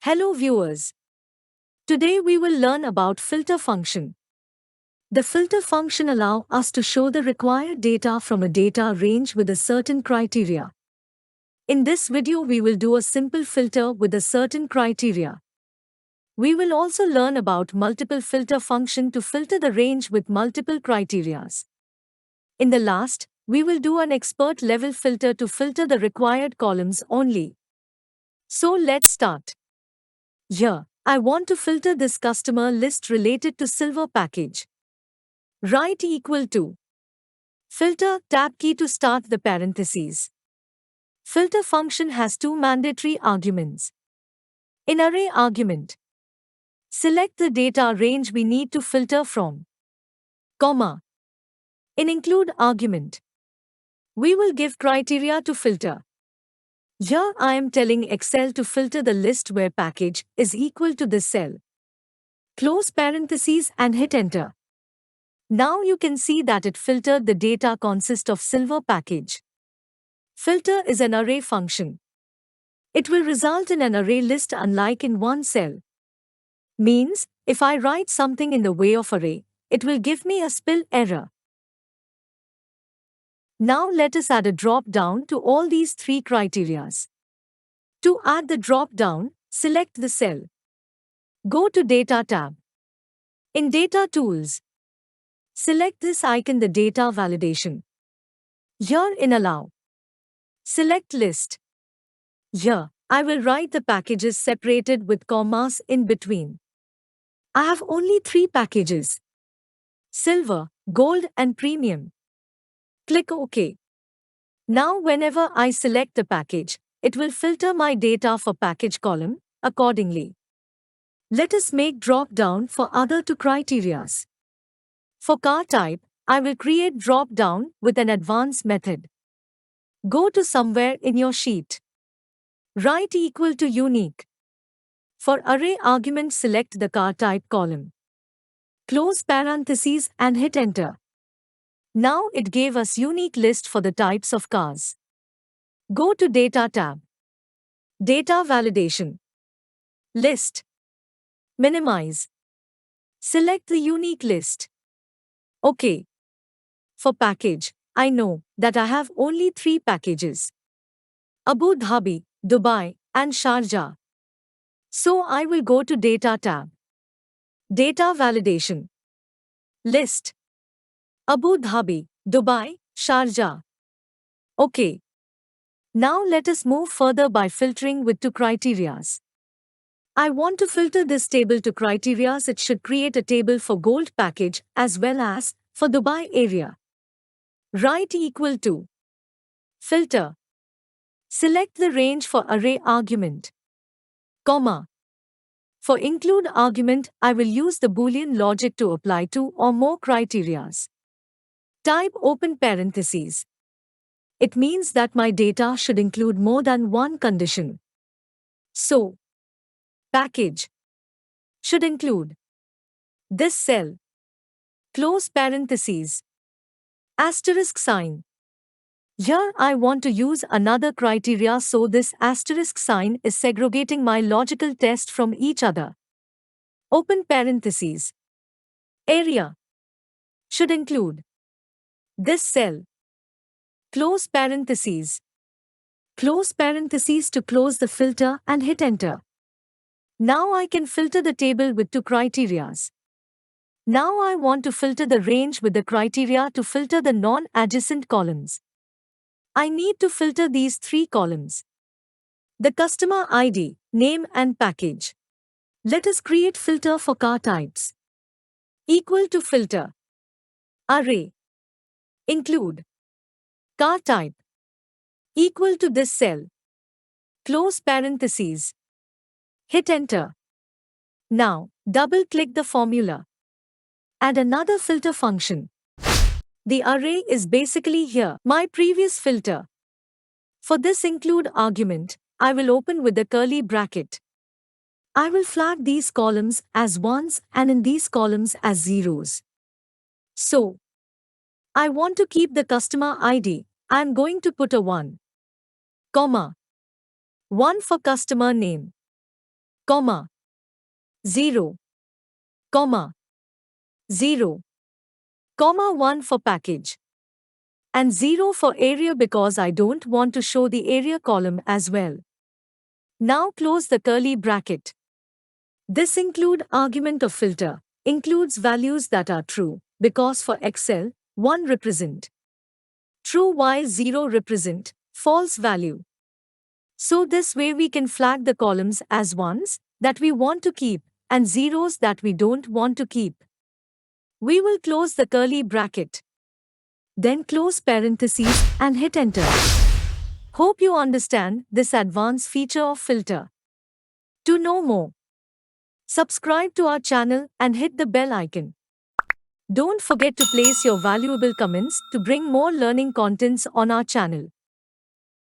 Hello viewers. Today we will learn about filter function. The filter function allows us to show the required data from a data range with a certain criteria. In this video we will do a simple filter with a certain criteria. We will also learn about multiple filter function to filter the range with multiple criterias. In the last, we will do an expert level filter to filter the required columns only. So let's start. Here, I want to filter this customer list related to silver package. Write equal to filter tab key to start the parentheses. Filter function has two mandatory arguments. In array argument, select the data range we need to filter from, comma. In include argument, we will give criteria to filter. Here I am telling Excel to filter the list where package is equal to this cell. Close parentheses and hit enter. Now you can see that it filtered the data consist of silver package. Filter is an array function. It will result in an array list unlike in one cell. Means, if I write something in the way of array, it will give me a spell error. Now let us add a drop down to all these three criterias. To add the drop down, select the cell. Go to Data tab. In Data Tools, select this icon, the data validation. Here in Allow, select List. Here, I will write the packages separated with commas in between. I have only 3 packages: Silver, Gold and Premium. Click OK. Now whenever I select the package, it will filter my data for package column accordingly. Let us make drop down for other two criterias. For car type, I will create drop down with an advanced method. Go to somewhere in your sheet. Write equal to unique. For array argument, select the car type column. Close parentheses and hit enter. Now it gave us unique list for the types of cars. Go to Data tab. Data validation. List. Minimize. Select the unique list. OK. For package, I know that I have only 3 packages: Abu Dhabi, Dubai, and Sharjah. So I will go to Data tab. Data validation. List. Abu Dhabi, Dubai, Sharjah. OK. Now let us move further by filtering with 2 criterias. I want to filter this table to criterias. It should create a table for gold package as well as for Dubai area. Write equal to filter. Select the range for array argument, comma. For include argument, I will use the Boolean logic to apply 2 or more criterias. Type open parentheses. It means that my data should include more than one condition. So, package should include this cell, close parentheses, asterisk sign. Here I want to use another criteria, so this asterisk sign is segregating my logical test from each other. Open parentheses. Area should include this cell, close parentheses. Close parentheses to close the filter and hit enter. Now I can filter the table with 2 criterias. Now I want to filter the range with the criteria to filter the non-adjacent columns. I need to filter these 3 columns: the customer ID, name and package. Let us create filter for car types. Equal to filter. Array. Include. Car type. Equal to this cell. Close parentheses. Hit enter. Now, double-click the formula. Add another filter function. The array is basically here, my previous filter. For this include argument, I will open with the curly bracket. I will flag these columns as ones and in these columns as zeros. So, I want to keep the customer ID. I am going to put a 1, comma, 1 for customer name. comma, 0, comma, 0, comma 1 for package, and 0 for area because I don't want to show the area column as well. Now close the curly bracket. This include argument of filter includes values that are true, because for Excel, 1 represent true while 0 represent false value. So this way we can flag the columns as ones that we want to keep and zeros that we don't want to keep. We will close the curly bracket. Then close parentheses and hit enter. Hope you understand this advanced feature of filter. To know more, subscribe to our channel and hit the bell icon. Don't forget to place your valuable comments to bring more learning contents on our channel.